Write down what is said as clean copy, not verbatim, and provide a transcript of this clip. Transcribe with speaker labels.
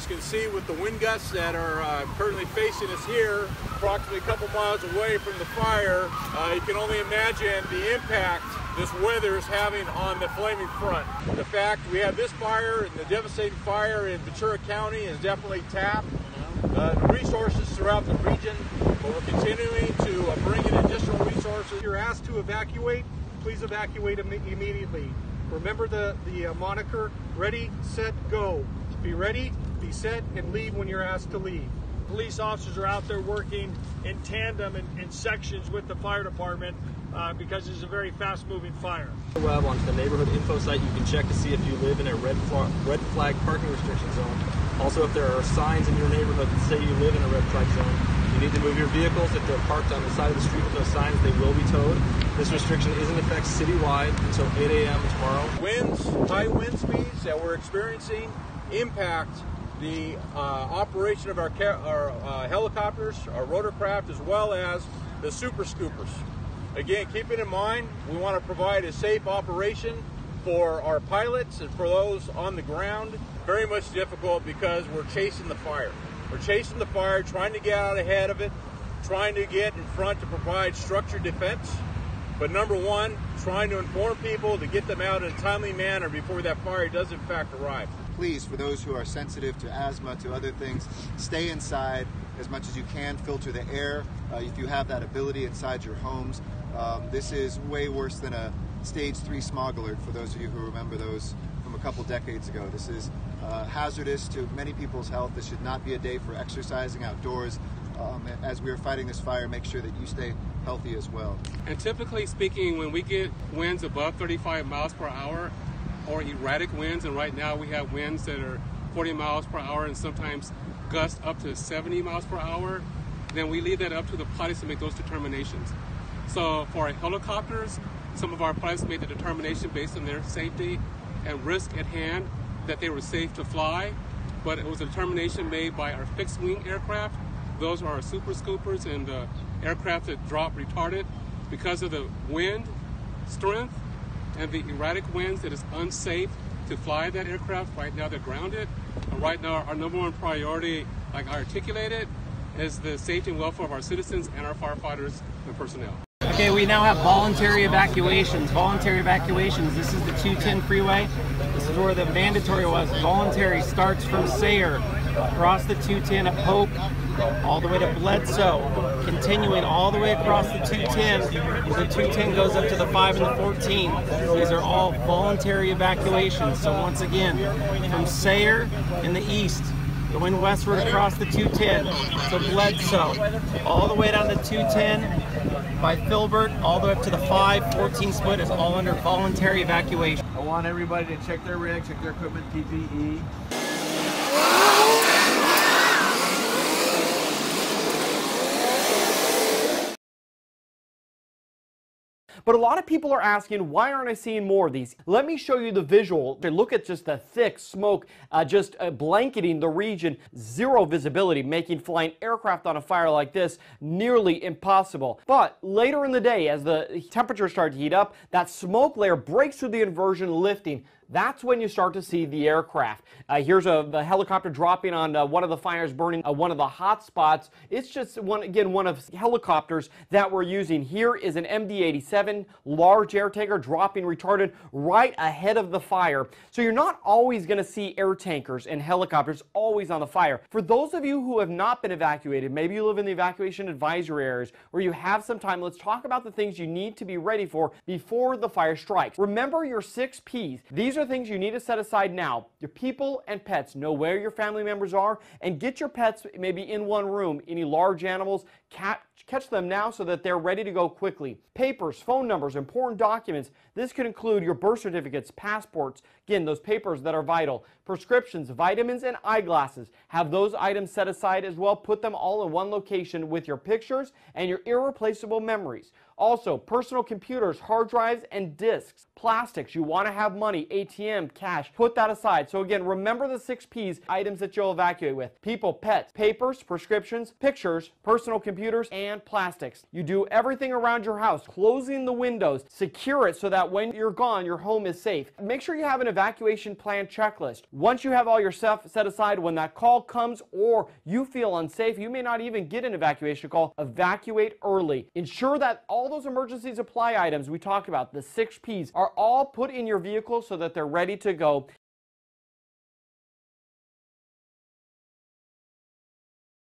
Speaker 1: can see with the wind gusts that are currently facing us here, approximately a couple miles away from the fire, you can only imagine the impact this weather is having on the flaming front. The fact we have this fire and the devastating fire in Ventura County is definitely tapped the resources throughout the region, but we're continuing to bring in additional resources.
Speaker 2: If you're asked to evacuate, please evacuate immediately. Remember the moniker, ready, set, go. Be ready, be set, and leave when you're asked to leave. Police officers are out there working in tandem in sections with the fire department because it's a very fast-moving fire.
Speaker 3: Web onto the neighborhood info site, you can check to see if you live in a red flag parking restriction zone. Also, if there are signs in your neighborhood that say you live in a red flag zone, you need to move your vehicles. If they're parked on the side of the street with those signs, they will be towed. This restriction is in effect citywide until 8 a.m. tomorrow.
Speaker 1: Winds, high wind speeds that we're experiencing impact the operation of our helicopters, our rotorcraft, as well as the super scoopers. Again, keeping in mind, we want to provide a safe operation for our pilots and for those on the ground. Very much difficult because we're chasing the fire. We're chasing the fire, trying to get out ahead of it, trying to get in front to provide structured defense. But number one, trying to inform people to get them out in a timely manner before that fire does in fact arrive.
Speaker 4: Please, for those who are sensitive to asthma, to other things, stay inside as much as you can. Filter the air if you have that ability inside your homes. This is way worse than a stage 3 smog alert, for those of you who remember those from a couple decades ago. This is hazardous to many people's health. This should not be a day for exercising outdoors. As we are fighting this fire, make sure that you stay healthy as well.
Speaker 5: And typically speaking, when we get winds above 35 miles per hour or erratic winds, and right now we have winds that are 40 miles per hour and sometimes gusts up to 70 miles per hour, then we leave that up to the pilots to make those determinations. So for our helicopters, some of our pilots made the determination based on their safety and risk at hand that they were safe to fly, but it was a determination made by our fixed wing aircraft. Those are our super scoopers and the aircraft that drop retardant. Because of the wind strength and the erratic winds, it is unsafe to fly that aircraft. Right now they're grounded. And right now our number one priority, like I articulated, is the safety and welfare of our citizens and our firefighters and personnel.
Speaker 6: Okay, we now have voluntary evacuations. Voluntary evacuations. This is the 210 freeway. This is where the mandatory was. Voluntary starts from Sayre, across the 210 at Hope, all the way to Bledsoe, continuing all the way across the 210. The 210 goes up to the 5 and the 14. These are all voluntary evacuations. So once again, from Sayre in the east, going westward across the 210 to Bledsoe, all the way down the 210 by Filbert, all the way up to the 5-14 split is all under voluntary evacuation.
Speaker 7: I want everybody to check their rig, check their equipment, PPE.
Speaker 8: But a lot of people are asking, why aren't I seeing more of these? Let me show you the visual. Look at just the thick smoke blanketing the region. Zero visibility, making flying aircraft on a fire like this nearly impossible. But later in the day, as the temperatures start to heat up, that smoke layer breaks through the inversion, lifting. That's when you start to see the aircraft. Here's the helicopter dropping on one of the fires burning one of the hot spots. It's just one of helicopters that we're using. Here is an MD-87 large air tanker dropping retardant right ahead of the fire. So you're not always going to see air tankers and helicopters always on the fire. For those of you who have not been evacuated, maybe you live in the evacuation advisory areas where you have some time, let's talk about the things you need to be ready for before the fire strikes. Remember your 6 Ps. These are things you need to set aside now. Your people and pets. Know where your family members are and get your pets maybe in one room. Any large animals, catch them now so that they're ready to go quickly. Papers, phone numbers, important documents. This could include your birth certificates, passports, again, those papers that are vital, prescriptions, vitamins, and eyeglasses. Have those items set aside as well. Put them all in one location with your pictures and your irreplaceable memories. Also, personal computers, hard drives, and disks. Plastics, you want to have money, ATM, cash, put that aside. So again, remember the 6 P's, items that you'll evacuate with. People, pets, papers, prescriptions, pictures, personal computers, and plastics. You do everything around your house, closing the windows, secure it so that when you're gone, your home is safe. Make sure you have an evacuation plan checklist. Once you have all your stuff set aside, when that call comes or you feel unsafe, you may not even get an evacuation call, evacuate early. Ensure that all those emergency supply items we talked about, the 6 P's, are all put in your vehicle so that they're ready to go.